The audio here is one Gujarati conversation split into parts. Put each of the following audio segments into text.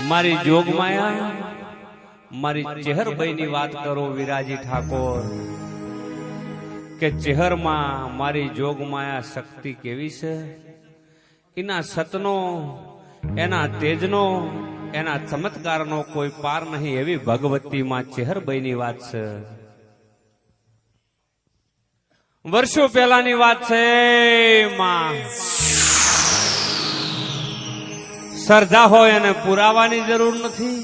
મારી જોગમાયા મારી ચેહરબાઈ ની વાત કરો વિરાજી ઠાકોર કે ચેહરમાં મારી જોગમાયા શક્તિ કેવી છે, એના સતનો એના તેજનો એના ચમત્કારનો કોઈ પાર નહીં એવી ભગવતી માં ચેહરબાઈ ની વાત છે. વર્ષો પહેલાની વાત છે. માં શ્રદ્ધા હોય અને પુરાવાની જરૂર નથી.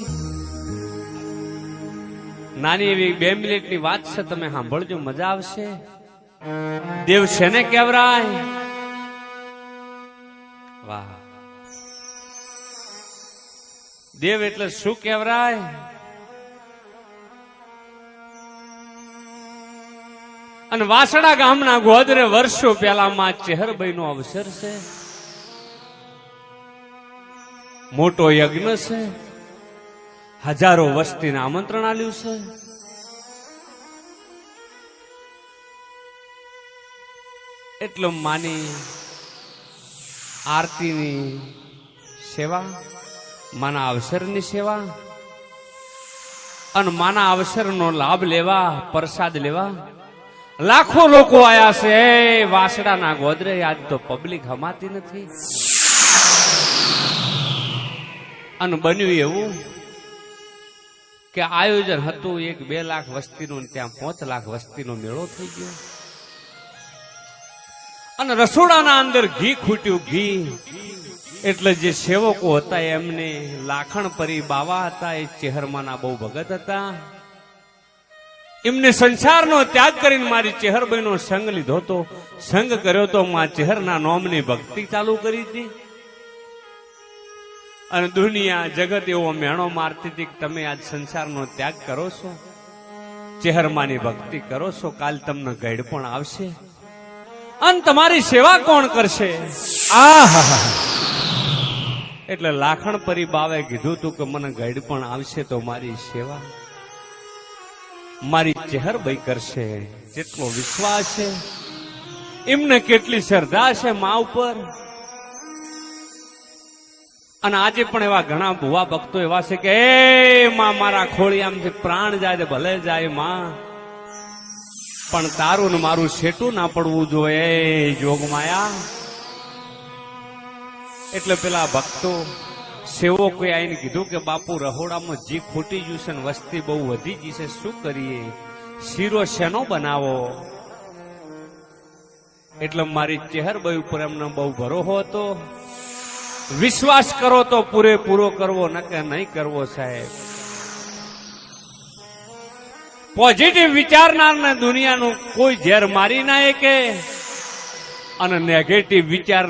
નાની એવી 2 મિનિટની વાત છે, તમે સાંભળજો, મજા આવશે. દેવ શેને કહેવરાય? વાહ, દેવ એટલે શું કહેવરાય? અને વાસડા ગામના ગોદરે વર્ષો પહેલા માં ચેહરબાઈ નો અવસર છે. મોટો યજ્ઞ છે, હજારો વસ્તીને આમંત્રણ આપ્યું છે. એટલો માની આરતીની સેવા, માના અવસરની સેવા અને માના અવસરનો લાભ લેવા, પ્રસાદ લેવા લાખો લોકો આયા છે. વાસડાના ગોદરે આજ તો પબ્લિક હમાતી નથી. અને બન્યું એવું કે આયોજન હતું 1-2 લાખ વસ્તીનું, ત્યાં 5 લાખ વસ્તીનો મેળો થઈ ગયો. અને રસોડાના અંદર ઘી ખૂટ્યું. ઘી એટલે જે સેવકો હતા એમને લાખણ પરી બાવા હતા, એ ચેહરમાના બહુ ભગત હતા. એમને સંસારનો ત્યાગ કરીને મારી ચેહરબાઈનો સંગ લીધો તો, સંગ કર્યો તો માં ચેહરના નામની ભક્તિ ચાલુ કરી હતી. અને દુનિયા જગત એવો મેણો મારતી હતી કે તમે આજ સંસારનો ત્યાગ કરો છો, ચેહરમાની ભક્તિ કરો છો, કાલ તમને ગઈડ પણ આવશે અને તમારી સેવા કોણ કરશે? એટલે લાખણ પરી બાવે કીધું તું કે મને ગઈડ પણ આવશે તો મારી સેવા મારી ચેહરબાઈ કરશે. જેટલો વિશ્વાસ છે એમને, કેટલી શ્રદ્ધા છે મા ઉપર. અને આજે પણ એવા ઘણા ભુવા ભક્તો એવા છે કે એ માં મારા ખોળિયામાંથી પ્રાણ જાય ભલે જાય માં, પણ તારું ને મારું સેટું ના પડવું જોઈએ જોગમાયા. એટલે પેલા ભક્તો સેવકોએ આઈને કીધું કે બાપુ રહોડામાં જી ખોટી ગયું છે ને વસ્તી બહુ વધી ગઈ છે, શું કરીએ? શીરો શેનો બનાવો? એટલે મારી ચેહરબાઈ ઉપર એમને બહુ ભરોસો હતો. વિશ્વાસ કરો તો પૂરેપૂરો કરવો, નકે નહીં કરવો સાહેબ. પોઝિટિવ વિચારનારને દુનિયાનું કોઈ ઝેર મારી ના કે, અને નેગેટિવ વિચાર